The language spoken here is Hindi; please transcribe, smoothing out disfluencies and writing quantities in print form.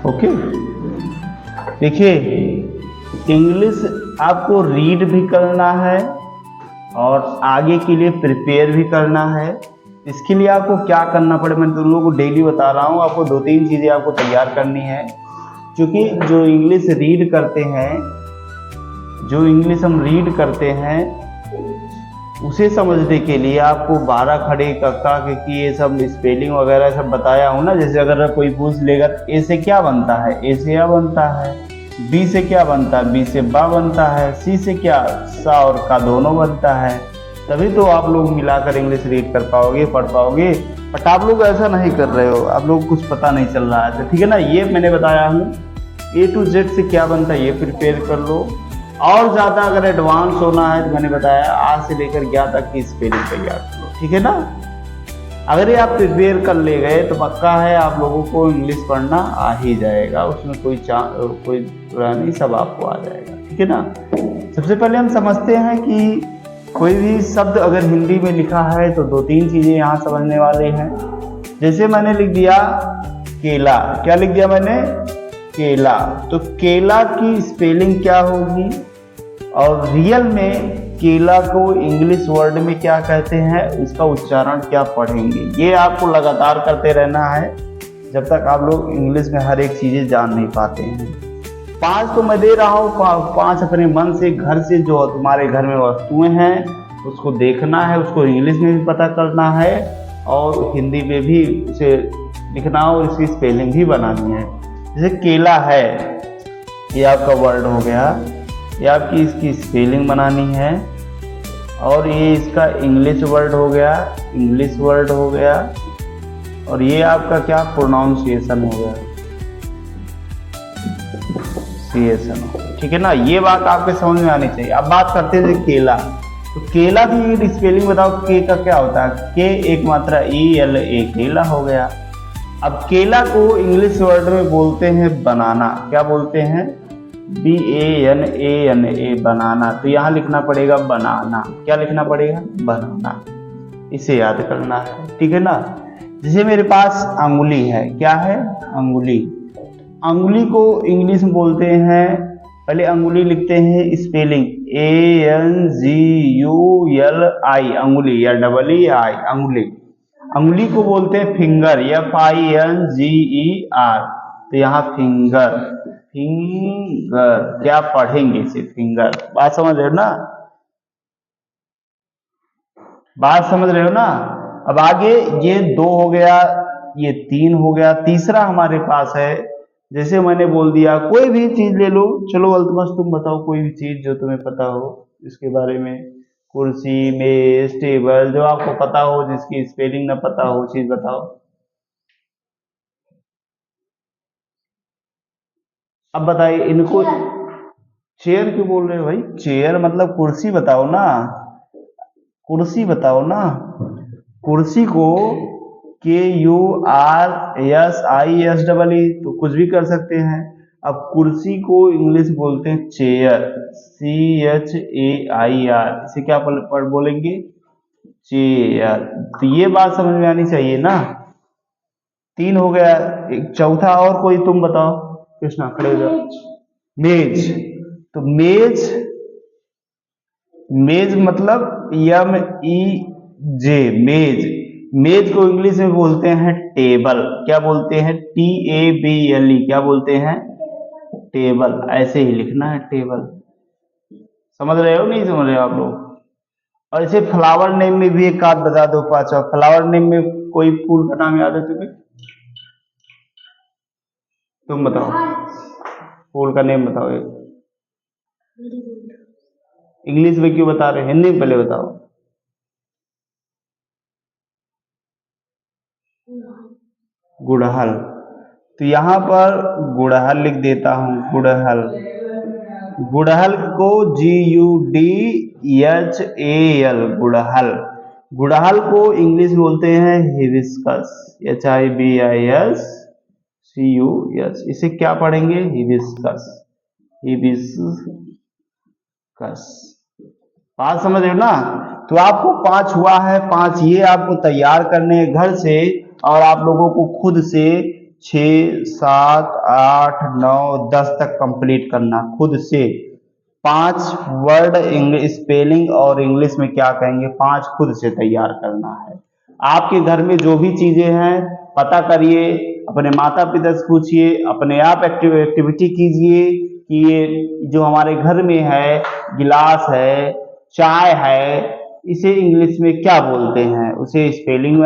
ओके, देखिए इंग्लिश आपको रीड भी करना है और आगे के लिए प्रिपेयर भी करना है। इसके लिए आपको क्या करना पड़े, मैं तुम लोगों को डेली बता रहा हूँ। आपको 2-3 चीज़ें आपको तैयार करनी है, क्योंकि जो इंग्लिश रीड करते हैं, जो इंग्लिश हम रीड करते हैं, उसे समझने के लिए आपको 12 खड़े कक्का की ये सब स्पेलिंग वगैरह सब बताया हूँ ना। जैसे अगर कोई पूछ लेगा ए से क्या बनता है, ए से आ बनता है, बी से क्या बनता है, बी से बा बनता है, सी से क्या, सा और का दोनों बनता है। तभी तो आप लोग मिलाकर इंग्लिश रीड कर पाओगे, पढ़ पाओगे। बट आप लोग ऐसा नहीं कर रहे हो, आप लोग कुछ पता नहीं चल रहा है। तो ठीक है ना, ये मैंने बताया हूँ A to Z से क्या बनता है ये प्रिपेयर कर लो। और ज़्यादा अगर एडवांस होना है तो मैंने बताया आज से लेकर 11 तक की स्पेलिंग तैयार कर लो, ठीक है ना। अगर ये आप प्रिपेयर कर ले गए तो पक्का है आप लोगों को इंग्लिश पढ़ना आ ही जाएगा, उसमें कोई बुरा नहीं, सब आपको आ जाएगा, ठीक है ना। सबसे पहले हम समझते हैं कि कोई भी शब्द अगर हिंदी में लिखा है तो 2-3 चीज़ें यहाँ समझने वाले हैं। जैसे मैंने लिख दिया केला, क्या लिख दिया मैंने, केला। तो केला की स्पेलिंग क्या होगी और रियल में केला को इंग्लिश वर्ड में क्या कहते हैं, इसका उच्चारण क्या पढ़ेंगे, ये आपको लगातार करते रहना है जब तक आप लोग इंग्लिश में हर एक चीज़ें जान नहीं पाते हैं। 5 तो मैं दे रहा हूँ, 5 अपने मन से घर से जो तुम्हारे घर में वस्तुएं हैं उसको देखना है, उसको इंग्लिश में भी पता करना है और हिंदी में भी उसे लिखना और इसकी स्पेलिंग भी बनानी है। जैसे केला है, ये आपका वर्ड हो गया, ये आपकी इसकी स्पेलिंग बनानी है और ये इसका इंग्लिश वर्ड हो गया, इंग्लिश वर्ड हो गया और ये आपका क्या प्रोनाउंसिएशन हो गया, सीएसन, ठीक है ना। ये बात आपके समझ में आनी चाहिए। अब बात करते हैं केला, तो केला की स्पेलिंग बताओ, के का क्या होता है, के एक मात्रा ELA, केला हो गया। अब केला को इंग्लिश वर्ड में बोलते हैं बनाना, क्या बोलते हैं, BANANA, बनाना। तो यहाँ लिखना पड़ेगा बनाना, क्या लिखना पड़ेगा, बनाना, इसे याद करना है, ठीक है ना। जैसे मेरे पास अंगुली है, क्या है, अंगुली। अंगुली को इंग्लिश में बोलते हैं, पहले अंगुली लिखते हैं स्पेलिंग ANGULI, अंगुली या EEI, अंगुली। अंगुली को बोलते हैं फिंगर, FINGER। तो यहाँ फिंगर, फिंगर क्या पढ़ेंगे इसे, फिंगर। बात समझ रहे हो ना, बात समझ रहे हो ना। अब आगे ये 2 हो गया, ये 3 हो गया, तीसरा हमारे पास है, जैसे मैंने बोल दिया कोई भी चीज ले लो, चलो अल्तमस तुम बताओ कोई भी चीज जो तुम्हें पता हो इसके बारे में, कुर्सी, मेज, टेबल, जो आपको पता हो, जिसकी स्पेलिंग ना पता हो चीज बताओ। अब बताइए इनको, चेयर क्यों बोल रहे हो भाई, चेयर मतलब कुर्सी बताओ ना, कुर्सी बताओ ना। कुर्सी को KURSISEE, तो कुछ भी कर सकते हैं। अब कुर्सी को इंग्लिश बोलते हैं चेयर, CHAIR, इसे क्या बोलेंगे, चेयर। तो ये बात समझ में आनी चाहिए ना। 3 हो गया, एक चौथा और कोई तुम बताओ, कृष्णा खड़े हो जाओ। मेज, तो मेज, मेज मतलब MEJ, मेज। मेज को इंग्लिश में बोलते हैं टेबल, क्या बोलते हैं, TABLE, क्या बोलते हैं, टेबल। ऐसे ही लिखना है टेबल, समझ रहे हो नहीं समझ रहे हो आप लोग। और इसे फ्लावर नेम में भी एक आध बता दो, पांचवा फ्लावर नेम में कोई फूल का नाम याद है तुम्हें, तुम बताओ, फूल का नेम बताओ एक। इंग्लिश में क्यों बता रहे हो, हिंदी में पहले बताओ। गुड़हल, तो यहाँ पर गुड़हल लिख देता हूँ, गुड़हल। गुड़हल को GUDHAL, गुड़हल। गुड़हल को इंग्लिश बोलते हैं हिबिस्कस, HIBISCUS, इसे क्या पढ़ेंगे, हिबिस्कस, हिबिस्कस। बात समझ रहे हो ना। तो आपको 5 हुआ है, 5 ये आपको तैयार करने घर से और आप लोगों को खुद से 6, 7, 8, 9, 10 तक कंप्लीट करना खुद से। 5 वर्ड इंग्लिश स्पेलिंग और इंग्लिश में क्या कहेंगे 5 खुद से तैयार करना है। आपके घर में जो भी चीजें हैं पता करिए, अपने माता पिता से पूछिए, अपने आप एक्टिविटी कीजिए कि ये जो हमारे घर में है, गिलास है, चाय है, इसे इंग्लिश में क्या बोलते हैं, उसे स्पेलिंग बना